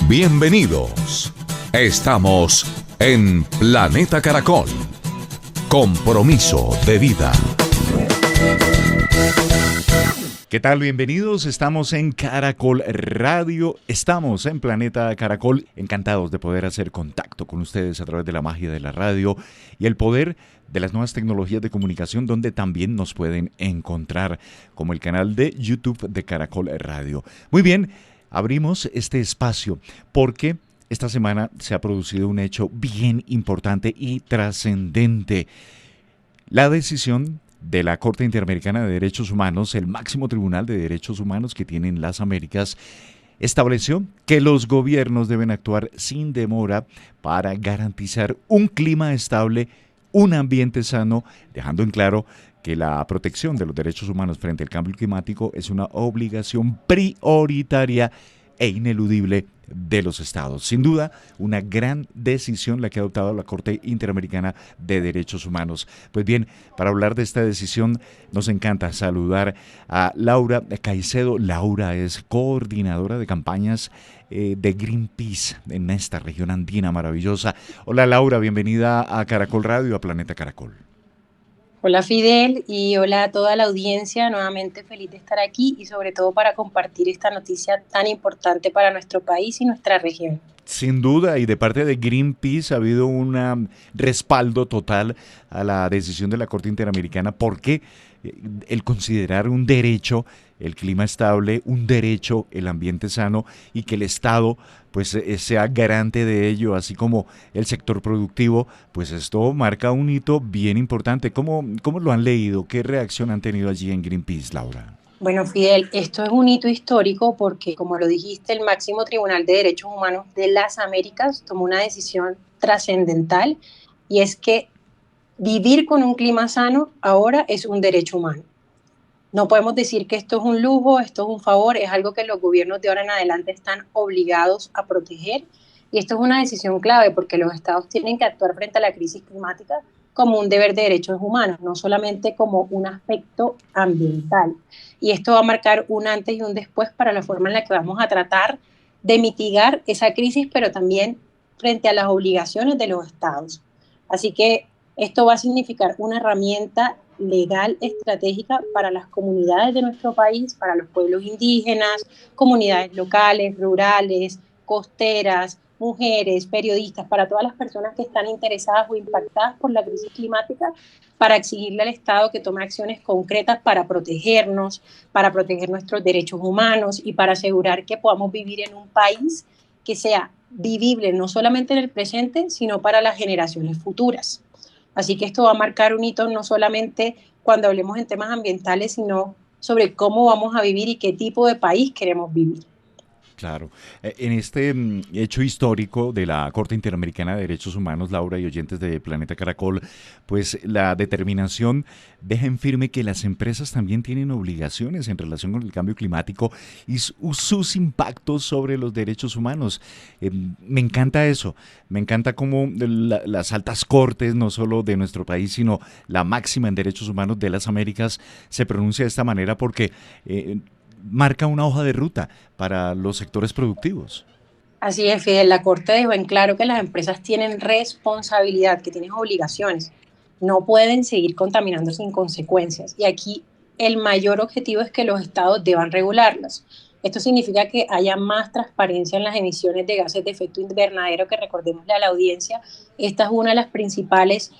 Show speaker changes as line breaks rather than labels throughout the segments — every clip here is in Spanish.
Bienvenidos. Estamos en Planeta Caracol. Compromiso de vida.
¿Qué tal? Bienvenidos. Estamos en Caracol Radio. Estamos en Planeta Caracol. Encantados de poder hacer contacto con ustedes a través de la magia de la radio y el poder de las nuevas tecnologías de comunicación, donde también nos pueden encontrar, como el canal de YouTube de Caracol Radio. Muy bien, abrimos este espacio porque esta semana se ha producido un hecho bien importante y trascendente. La decisión de la Corte Interamericana de Derechos Humanos, el máximo tribunal de derechos humanos que tienen las Américas, estableció que los gobiernos deben actuar sin demora para garantizar un clima estable, un ambiente sano, dejando en claro que la protección de los derechos humanos frente al cambio climático es una obligación prioritaria e ineludible de los estados. Sin duda, una gran decisión la que ha adoptado la Corte Interamericana de Derechos Humanos. Pues bien, para hablar de esta decisión, nos encanta saludar a Laura Caicedo. Laura es coordinadora de campañas de Greenpeace en esta región andina maravillosa. Hola Laura, bienvenida a Caracol Radio, a Planeta Caracol.
Hola Fidel y hola a toda la audiencia, nuevamente feliz de estar aquí y sobre todo para compartir esta noticia tan importante para nuestro país y nuestra región.
Sin duda, y de parte de Greenpeace ha habido un respaldo total a la decisión de la Corte Interamericana porque el considerar un derecho el clima estable, un derecho, el ambiente sano y que el Estado pues sea garante de ello, así como el sector productivo, pues esto marca un hito bien importante. ¿Cómo lo han leído? ¿Qué reacción han tenido allí en Greenpeace, Laura?
Bueno, Fidel, esto es un hito histórico porque, como lo dijiste, el máximo tribunal de derechos humanos de las Américas tomó una decisión trascendental y es que vivir con un clima sano ahora es un derecho humano. No podemos decir que esto es un lujo, esto es un favor, es algo que los gobiernos de ahora en adelante están obligados a proteger. Y esto es una decisión clave porque los estados tienen que actuar frente a la crisis climática como un deber de derechos humanos, no solamente como un aspecto ambiental. Y esto va a marcar un antes y un después para la forma en la que vamos a tratar de mitigar esa crisis, pero también frente a las obligaciones de los estados. Así que esto va a significar una herramienta legal estratégica para las comunidades de nuestro país, para los pueblos indígenas, comunidades locales, rurales, costeras, mujeres, periodistas, para todas las personas que están interesadas o impactadas por la crisis climática, para exigirle al Estado que tome acciones concretas para protegernos, para proteger nuestros derechos humanos y para asegurar que podamos vivir en un país que sea vivible no solamente en el presente, sino para las generaciones futuras. Así que esto va a marcar un hito no solamente cuando hablemos en temas ambientales, sino sobre cómo vamos a vivir y qué tipo de país queremos vivir.
Claro. En este hecho histórico de la Corte Interamericana de Derechos Humanos, Laura y oyentes de Planeta Caracol, pues la determinación deja en firme que las empresas también tienen obligaciones en relación con el cambio climático y sus impactos sobre los derechos humanos. Me encanta eso, me encanta cómo las altas cortes, no solo de nuestro país, sino la máxima en derechos humanos de las Américas, se pronuncia de esta manera porque marca una hoja de ruta para los sectores productivos.
Así es, Fidel. La Corte dejó en claro que las empresas tienen responsabilidad, que tienen obligaciones. No pueden seguir contaminando sin consecuencias. Y aquí el mayor objetivo es que los estados deban regularlas. Esto significa que haya más transparencia en las emisiones de gases de efecto invernadero, que recordémosle a la audiencia, esta es una de las principales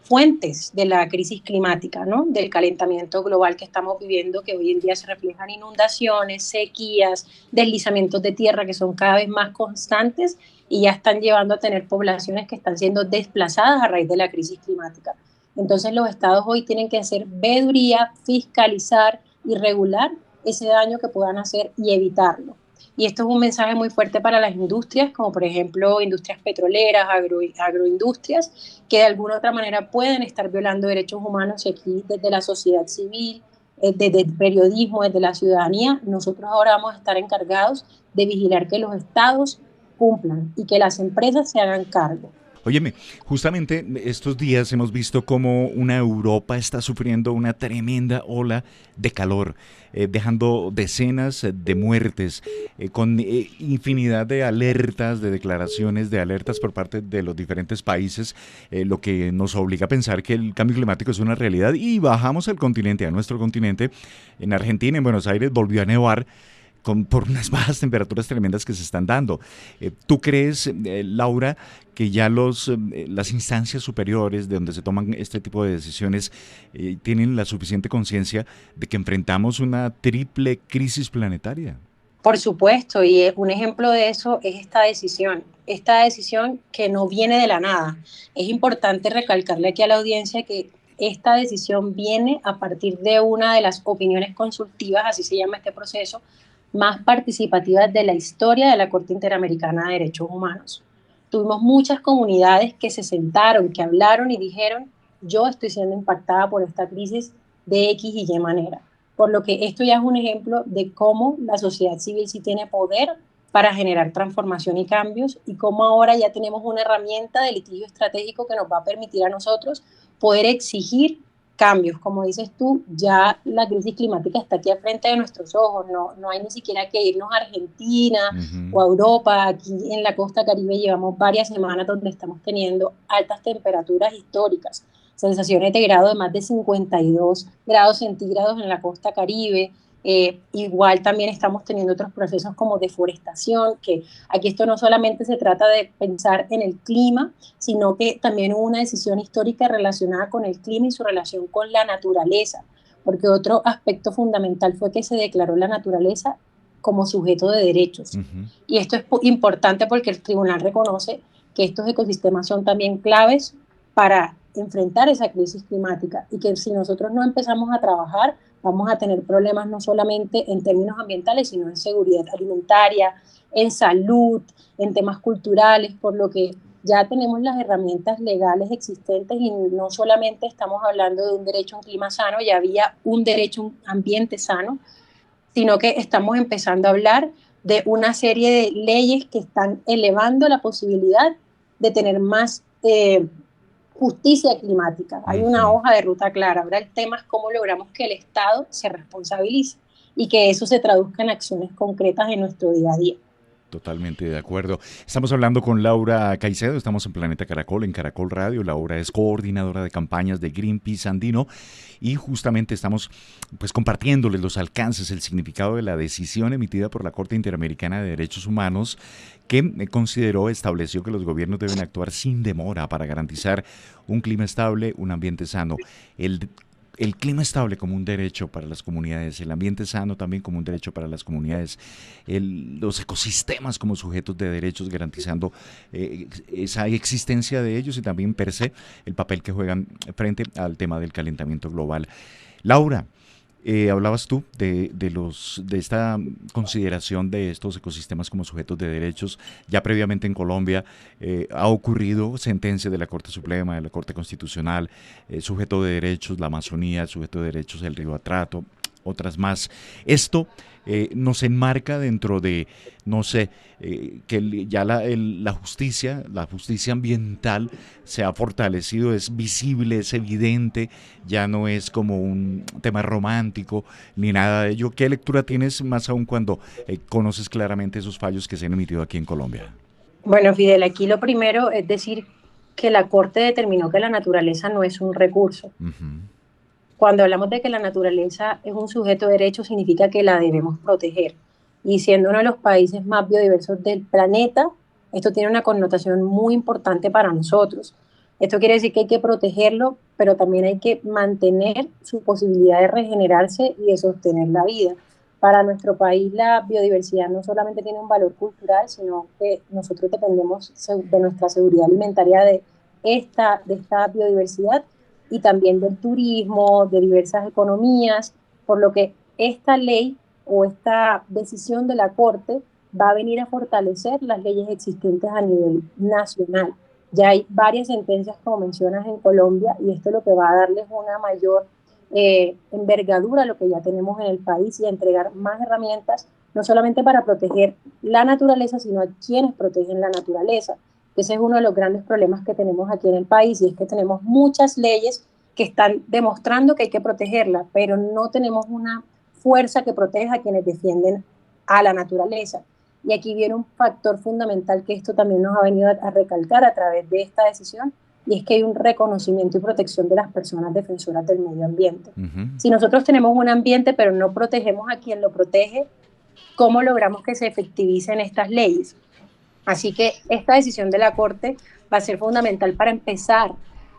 fuentes de la crisis climática, ¿no? Del calentamiento global que estamos viviendo, que hoy en día se reflejan inundaciones, sequías, deslizamientos de tierra que son cada vez más constantes y ya están llevando a tener poblaciones que están siendo desplazadas a raíz de la crisis climática. Entonces los estados hoy tienen que hacer veeduría, fiscalizar y regular ese daño que puedan hacer y evitarlo. Y esto es un mensaje muy fuerte para las industrias, como por ejemplo industrias petroleras, agroindustrias, que de alguna u otra manera pueden estar violando derechos humanos y aquí desde la sociedad civil, desde el periodismo, desde la ciudadanía, nosotros ahora vamos a estar encargados de vigilar que los estados cumplan y que las empresas se hagan cargo.
Óyeme, justamente estos días hemos visto cómo una Europa está sufriendo una tremenda ola de calor, dejando decenas de muertes, con infinidad de alertas, de declaraciones, de alertas por parte de los diferentes países, lo que nos obliga a pensar que el cambio climático es una realidad. Y bajamos al continente, a nuestro continente, en Argentina, en Buenos Aires, volvió a nevar por unas bajas temperaturas tremendas que se están dando. ¿Tú crees, Laura, que ya las instancias superiores de donde se toman este tipo de decisiones tienen la suficiente conciencia de que enfrentamos una triple crisis planetaria?
Por supuesto, y un ejemplo de eso es esta decisión que no viene de la nada. Es importante recalcarle aquí a la audiencia que esta decisión viene a partir de una de las opiniones consultivas, así se llama este proceso, más participativas de la historia de la Corte Interamericana de Derechos Humanos. Tuvimos muchas comunidades que se sentaron, que hablaron y dijeron, yo estoy siendo impactada por esta crisis de X y Y manera. Por lo que esto ya es un ejemplo de cómo la sociedad civil sí tiene poder para generar transformación y cambios y cómo ahora ya tenemos una herramienta de litigio estratégico que nos va a permitir a nosotros poder exigir cambios. Como dices tú, ya la crisis climática está aquí al frente de nuestros ojos, no hay ni siquiera que irnos a Argentina o a Europa. Aquí en la costa Caribe llevamos varias semanas donde estamos teniendo altas temperaturas históricas, sensaciones de grado de más de 52 grados centígrados en la costa Caribe. Igual también estamos teniendo otros procesos como deforestación, que aquí esto no solamente se trata de pensar en el clima, sino que también hubo una decisión histórica relacionada con el clima y su relación con la naturaleza, porque otro aspecto fundamental fue que se declaró la naturaleza como sujeto de derechos. Y esto es importante porque el tribunal reconoce que estos ecosistemas son también claves para enfrentar esa crisis climática y que si nosotros no empezamos a trabajar, vamos a tener problemas no solamente en términos ambientales, sino en seguridad alimentaria, en salud, en temas culturales, por lo que ya tenemos las herramientas legales existentes y no solamente estamos hablando de un derecho a un clima sano, ya había un derecho a un ambiente sano, sino que estamos empezando a hablar de una serie de leyes que están elevando la posibilidad de tener más justicia climática. Hay una hoja de ruta clara. Ahora el tema es cómo logramos que el Estado se responsabilice y que eso se traduzca en acciones concretas en nuestro día a día.
Totalmente de acuerdo. Estamos hablando con Laura Caicedo, estamos en Planeta Caracol, en Caracol Radio. Laura es coordinadora de campañas de Greenpeace Andino y justamente estamos pues compartiéndoles los alcances, el significado de la decisión emitida por la Corte Interamericana de Derechos Humanos que estableció que los gobiernos deben actuar sin demora para garantizar un clima estable, un ambiente sano. El clima estable como un derecho para las comunidades, el ambiente sano también como un derecho para las comunidades, los ecosistemas como sujetos de derechos garantizando esa existencia de ellos y también per se el papel que juegan frente al tema del calentamiento global. Laura, hablabas tú de esta consideración de estos ecosistemas como sujetos de derechos. Ya previamente en Colombia ha ocurrido sentencia de la Corte Suprema, de la Corte Constitucional, sujeto de derechos la Amazonía, sujeto de derechos el río Atrato, otras más. Esto nos enmarca dentro de, no sé, que ya la justicia ambiental se ha fortalecido, es visible, es evidente, ya no es como un tema romántico ni nada de ello. ¿Qué lectura tienes más aún cuando conoces claramente esos fallos que se han emitido aquí en Colombia?
Bueno, Fidel, aquí lo primero es decir que la Corte determinó que la naturaleza no es un recurso. Cuando hablamos de que la naturaleza es un sujeto de derecho, significa que la debemos proteger. Y siendo uno de los países más biodiversos del planeta, esto tiene una connotación muy importante para nosotros. Esto quiere decir que hay que protegerlo, pero también hay que mantener su posibilidad de regenerarse y de sostener la vida. Para nuestro país la biodiversidad no solamente tiene un valor cultural, sino que nosotros dependemos de nuestra seguridad alimentaria de esta biodiversidad y también del turismo, de diversas economías, por lo que esta ley o esta decisión de la Corte va a venir a fortalecer las leyes existentes a nivel nacional. Ya hay varias sentencias, como mencionas, en Colombia, y esto es lo que va a darles una mayor envergadura a lo que ya tenemos en el país y a entregar más herramientas, no solamente para proteger la naturaleza, sino a quienes protegen la naturaleza. Ese es uno de los grandes problemas que tenemos aquí en el país, y es que tenemos muchas leyes que están demostrando que hay que protegerla, pero no tenemos una fuerza que proteja a quienes defienden a la naturaleza. Y aquí viene un factor fundamental que esto también nos ha venido a recalcar a través de esta decisión, y es que hay un reconocimiento y protección de las personas defensoras del medio ambiente. Si nosotros tenemos un ambiente pero no protegemos a quien lo protege, ¿cómo logramos que se efectivicen estas leyes? Así que esta decisión de la Corte va a ser fundamental para empezar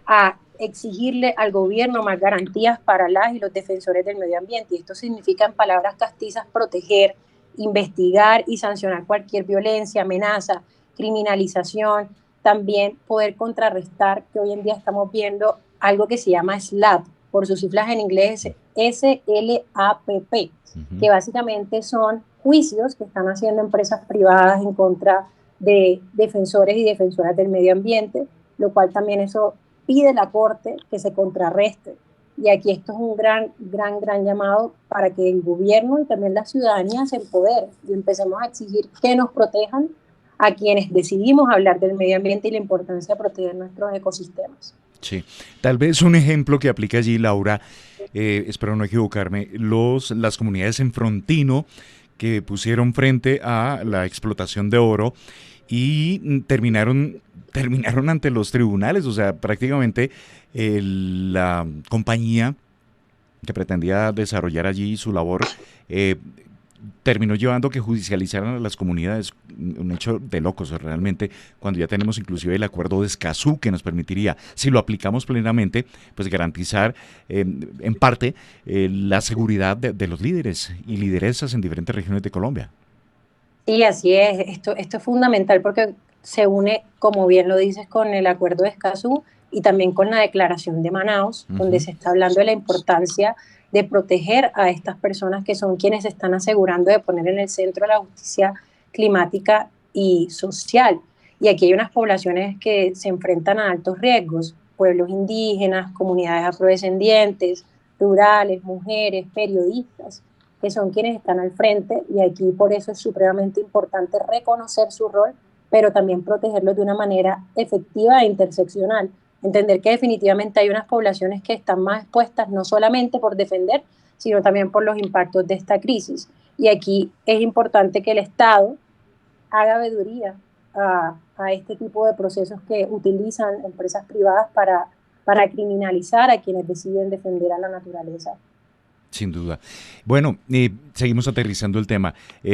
a exigirle al gobierno más garantías para las y los defensores del medio ambiente. Y esto significa, en palabras castizas, proteger, investigar y sancionar cualquier violencia, amenaza, criminalización. También poder contrarrestar, que hoy en día estamos viendo algo que se llama SLAPP, por sus siglas en inglés, SLAPP, que básicamente son juicios que están haciendo empresas privadas en contra de defensores y defensoras del medio ambiente, lo cual también eso pide la Corte que se contrarreste. Y aquí esto es un gran llamado para que el gobierno y también la ciudadanía se empoderen y empecemos a exigir que nos protejan a quienes decidimos hablar del medio ambiente y la importancia de proteger nuestros ecosistemas.
Sí, tal vez un ejemplo que aplica allí, Laura, espero no equivocarme, las comunidades en Frontino que pusieron frente a la explotación de oro y terminaron ante los tribunales, o sea, prácticamente la compañía que pretendía desarrollar allí su labor terminó llevando que judicializaran a las comunidades, un hecho de locos realmente, cuando ya tenemos inclusive el acuerdo de Escazú que nos permitiría, si lo aplicamos plenamente, pues garantizar en parte la seguridad de los líderes y lideresas en diferentes regiones de Colombia.
Sí, así es. Esto es fundamental porque se une, como bien lo dices, con el acuerdo de Escazú y también con la declaración de Manaos, donde se está hablando de la importancia de proteger a estas personas que son quienes están asegurando de poner en el centro la justicia climática y social. Y aquí hay unas poblaciones que se enfrentan a altos riesgos: pueblos indígenas, comunidades afrodescendientes, rurales, mujeres, periodistas, que son quienes están al frente, y aquí por eso es supremamente importante reconocer su rol, pero también protegerlos de una manera efectiva e interseccional. Entender que definitivamente hay unas poblaciones que están más expuestas no solamente por defender, sino también por los impactos de esta crisis. Y aquí es importante que el Estado haga veeduría a este tipo de procesos que utilizan empresas privadas para criminalizar a quienes deciden defender a la naturaleza.
Sin duda. Bueno, seguimos aterrizando el tema.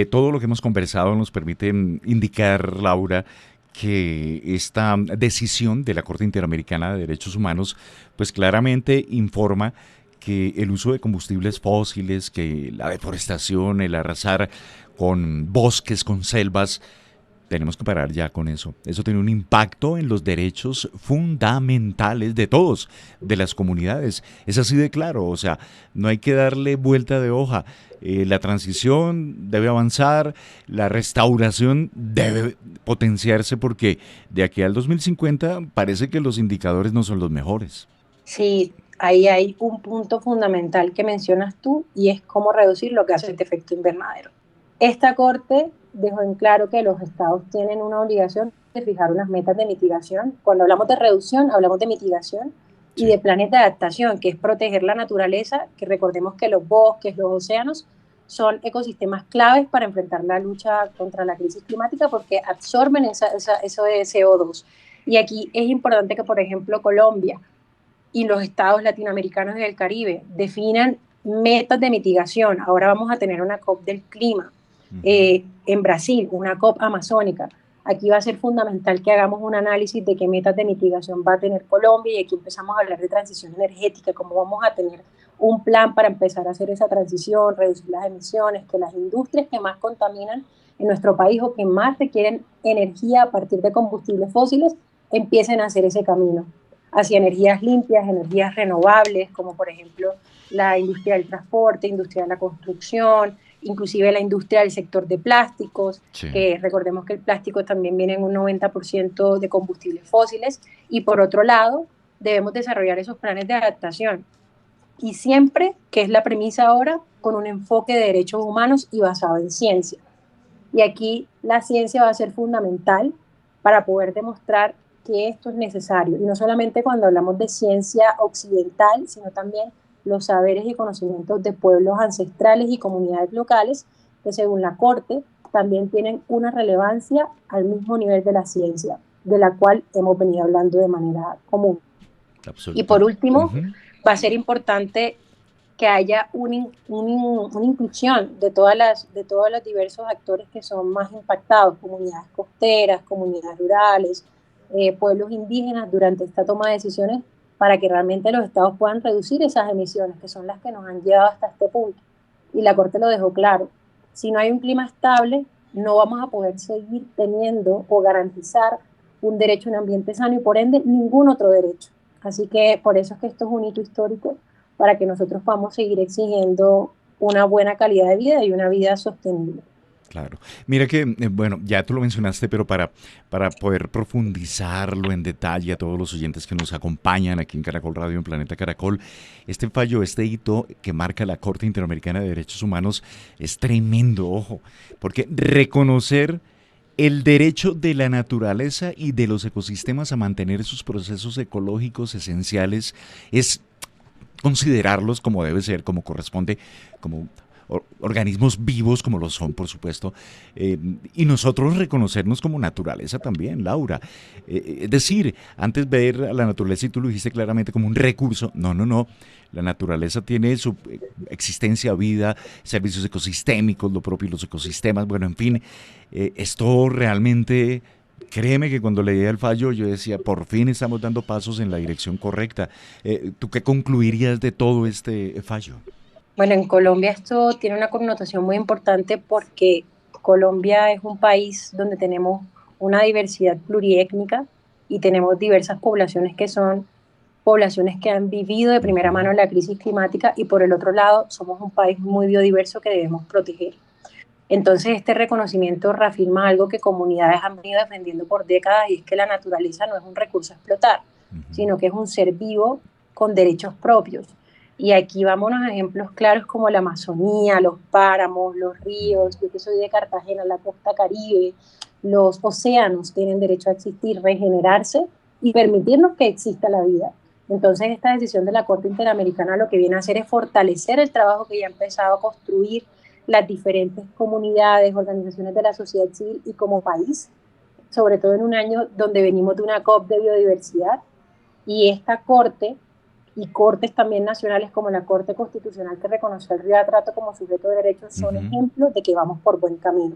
Todo lo que hemos conversado nos permite indicar, Laura, que esta decisión de la Corte Interamericana de Derechos Humanos pues claramente informa que el uso de combustibles fósiles, que la deforestación, el arrasar con bosques, con selvas, tenemos que parar ya con eso. Eso tiene un impacto en los derechos fundamentales de todos, de las comunidades. Es así de claro, o sea, no hay que darle vuelta de hoja. La transición debe avanzar, la restauración debe potenciarse, porque de aquí al 2050 parece que los indicadores no son los mejores.
Sí, ahí hay un punto fundamental que mencionas tú, y es cómo reducir lo que hace el efecto invernadero. Esta Corte dejó en claro que los estados tienen una obligación de fijar unas metas de mitigación. Cuando hablamos de reducción, hablamos de mitigación y de planes de adaptación, que es proteger la naturaleza, que recordemos que los bosques, los océanos, son ecosistemas claves para enfrentar la lucha contra la crisis climática, porque absorben eso de CO2. Y aquí es importante que, por ejemplo, Colombia y los estados latinoamericanos y del Caribe definan metas de mitigación. Ahora vamos a tener una COP del clima. En Brasil, una COP amazónica. Aquí va a ser fundamental que hagamos un análisis de qué metas de mitigación va a tener Colombia, y aquí empezamos a hablar de transición energética, cómo vamos a tener un plan para empezar a hacer esa transición, reducir las emisiones, que las industrias que más contaminan en nuestro país o que más requieren energía a partir de combustibles fósiles empiecen a hacer ese camino hacia energías limpias, energías renovables, como por ejemplo la industria del transporte, industria de la construcción, inclusive la industria del sector de plásticos, que recordemos que el plástico también viene en un 90% de combustibles fósiles. Y por otro lado, debemos desarrollar esos planes de adaptación. Y siempre, que es la premisa ahora, con un enfoque de derechos humanos y basado en ciencia. Y aquí la ciencia va a ser fundamental para poder demostrar que esto es necesario. Y no solamente cuando hablamos de ciencia occidental, sino también los saberes y conocimientos de pueblos ancestrales y comunidades locales, que según la Corte también tienen una relevancia al mismo nivel de la ciencia, de la cual hemos venido hablando de manera común. Y por último, va a ser importante que haya una inclusión de todos los diversos actores que son más impactados, comunidades costeras, comunidades rurales, pueblos indígenas durante esta toma de decisiones, para que realmente los estados puedan reducir esas emisiones, que son las que nos han llevado hasta este punto. Y la Corte lo dejó claro. Si no hay un clima estable, no vamos a poder seguir teniendo o garantizar un derecho a un ambiente sano y por ende ningún otro derecho. Así que por eso es que esto es un hito histórico para que nosotros podamos seguir exigiendo una buena calidad de vida y una vida sostenible.
Claro. Mira que, bueno, ya tú lo mencionaste, pero para poder profundizarlo en detalle a todos los oyentes que nos acompañan aquí en Caracol Radio, en Planeta Caracol, este fallo, este hito que marca la Corte Interamericana de Derechos Humanos es tremendo, ojo, porque reconocer el derecho de la naturaleza y de los ecosistemas a mantener sus procesos ecológicos esenciales es considerarlos como debe ser, como corresponde, como organismos vivos como lo son, por supuesto, y nosotros reconocernos como naturaleza también, Laura. Es decir, antes ver a la naturaleza, y tú lo dijiste claramente, como un recurso, no. La naturaleza tiene su existencia, vida, servicios ecosistémicos, lo propio y los ecosistemas, bueno, en fin, esto realmente... Créeme que cuando leía el fallo yo decía, por fin estamos dando pasos en la dirección correcta. ¿Tú qué concluirías de todo este fallo?
Bueno, en Colombia esto tiene una connotación muy importante porque Colombia es un país donde tenemos una diversidad pluriétnica y tenemos diversas poblaciones que son poblaciones que han vivido de primera mano la crisis climática y por el otro lado somos un país muy biodiverso que debemos proteger. Entonces este reconocimiento reafirma algo que comunidades han venido defendiendo por décadas y es que la naturaleza no es un recurso a explotar, sino que es un ser vivo con derechos propios. Y aquí vámonos a ejemplos claros como la Amazonía, los páramos, los ríos, yo que soy de Cartagena, la costa Caribe, los océanos tienen derecho a existir, regenerarse y permitirnos que exista la vida. Entonces esta decisión de la Corte Interamericana lo que viene a hacer es fortalecer el trabajo que ya ha empezado a construir las diferentes comunidades, organizaciones de la sociedad civil y como país, sobre todo en un año donde venimos de una COP de biodiversidad y esta Corte y cortes también nacionales como la Corte Constitucional que reconoció el Río Atrato como sujeto de derechos son ejemplos de que vamos por buen camino.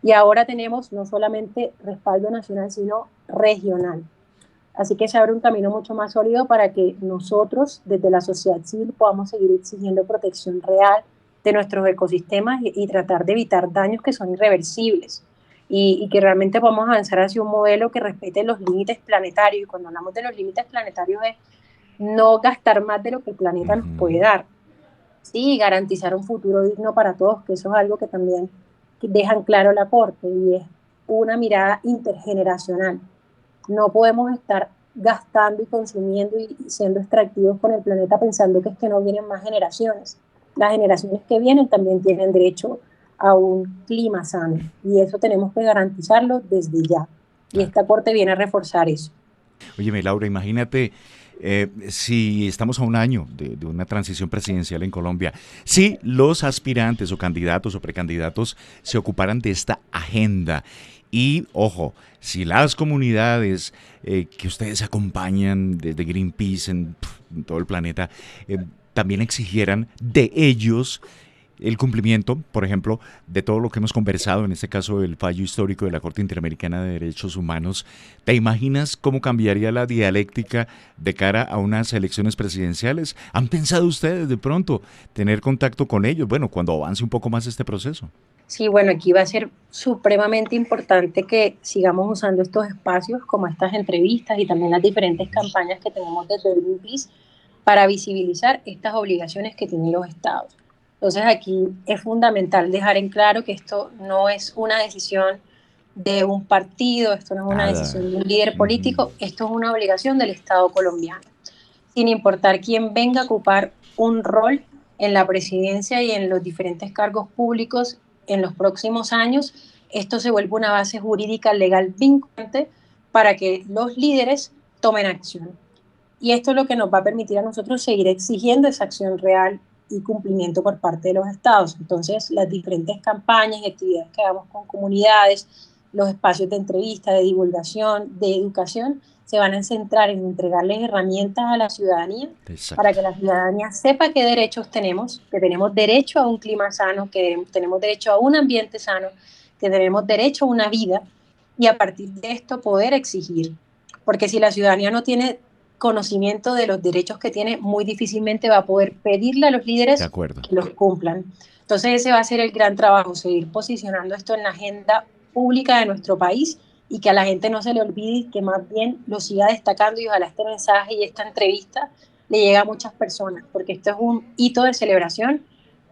Y ahora tenemos no solamente respaldo nacional, sino regional. Así que se abre un camino mucho más sólido para que nosotros, desde la sociedad civil, podamos seguir exigiendo protección real de nuestros ecosistemas y tratar de evitar daños que son irreversibles y que realmente podamos avanzar hacia un modelo que respete los límites planetarios. Y cuando hablamos de los límites planetarios es no gastar más de lo que el planeta nos puede dar. Sí, garantizar un futuro digno para todos, que eso es algo que también dejan claro la Corte y es una mirada intergeneracional. No podemos estar gastando y consumiendo y siendo extractivos con el planeta pensando que es que no vienen más generaciones. Las generaciones que vienen también tienen derecho a un clima sano y eso tenemos que garantizarlo desde ya. Y esta Corte viene a reforzar eso.
Óyeme, Laura, imagínate si estamos a un año de una transición presidencial en Colombia, si los aspirantes o candidatos o precandidatos se ocuparan de esta agenda y, ojo, si las comunidades que ustedes acompañan desde Greenpeace en todo el planeta también exigieran de ellos el cumplimiento, por ejemplo, de todo lo que hemos conversado, en este caso el fallo histórico de la Corte Interamericana de Derechos Humanos, ¿te imaginas cómo cambiaría la dialéctica de cara a unas elecciones presidenciales? ¿Han pensado ustedes de pronto tener contacto con ellos, bueno, cuando avance un poco más este proceso?
Sí, bueno, aquí va a ser supremamente importante que sigamos usando estos espacios como estas entrevistas y también las diferentes campañas que tenemos desde Greenpeace para visibilizar estas obligaciones que tienen los estados. Entonces aquí es fundamental dejar en claro que esto no es una decisión de un partido, esto no es una decisión de un líder político, esto es una obligación del Estado colombiano. Sin importar quién venga a ocupar un rol en la presidencia y en los diferentes cargos públicos en los próximos años, esto se vuelve una base jurídica legal vinculante para que los líderes tomen acción. Y esto es lo que nos va a permitir a nosotros seguir exigiendo esa acción real y cumplimiento por parte de los estados. Entonces, las diferentes campañas y actividades que hagamos con comunidades, los espacios de entrevista, de divulgación, de educación, se van a centrar en entregarles herramientas a la ciudadanía. Exacto. Para que la ciudadanía sepa qué derechos tenemos, que tenemos derecho a un clima sano, que tenemos derecho a un ambiente sano, que tenemos derecho a una vida, y a partir de esto poder exigir. Porque si la ciudadanía no tiene conocimiento de los derechos que tiene, muy difícilmente va a poder pedirle a los líderes que los cumplan. Entonces ese va a ser el gran trabajo, seguir posicionando esto en la agenda pública de nuestro país y que a la gente no se le olvide, que más bien lo siga destacando, y ojalá este mensaje y esta entrevista le llegue a muchas personas, porque esto es un hito de celebración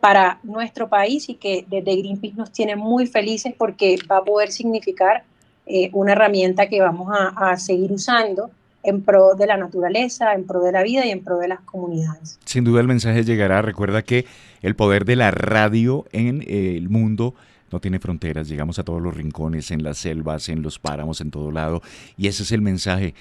para nuestro país y que desde Greenpeace nos tiene muy felices porque va a poder significar una herramienta que vamos a seguir usando en pro de la naturaleza, en pro de la vida y en pro de las comunidades.
Sin duda el mensaje llegará. Recuerda que el poder de la radio en el mundo no tiene fronteras. Llegamos a todos los rincones, en las selvas, en los páramos, en todo lado. Y ese es el mensaje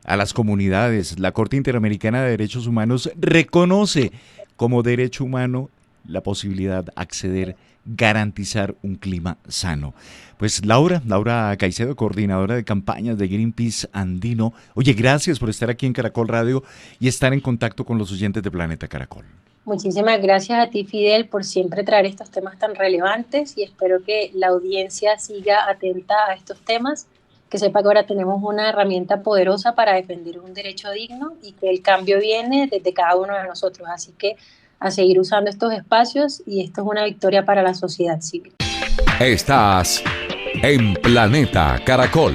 a las comunidades. La Corte Interamericana de Derechos Humanos reconoce como derecho humano la posibilidad de acceder, garantizar un clima sano. Pues Laura Caicedo, coordinadora de campañas de Greenpeace Andino. Oye, gracias por estar aquí en Caracol Radio y estar en contacto con los oyentes de Planeta Caracol.
Muchísimas gracias a ti, Fidel, por siempre traer estos temas tan relevantes, y espero que la audiencia siga atenta a estos temas, que sepa que ahora tenemos una herramienta poderosa para defender un derecho digno y que el cambio viene desde cada uno de nosotros. Así que a seguir usando estos espacios, y esto es una victoria para la sociedad civil.
Estás en Planeta Caracol.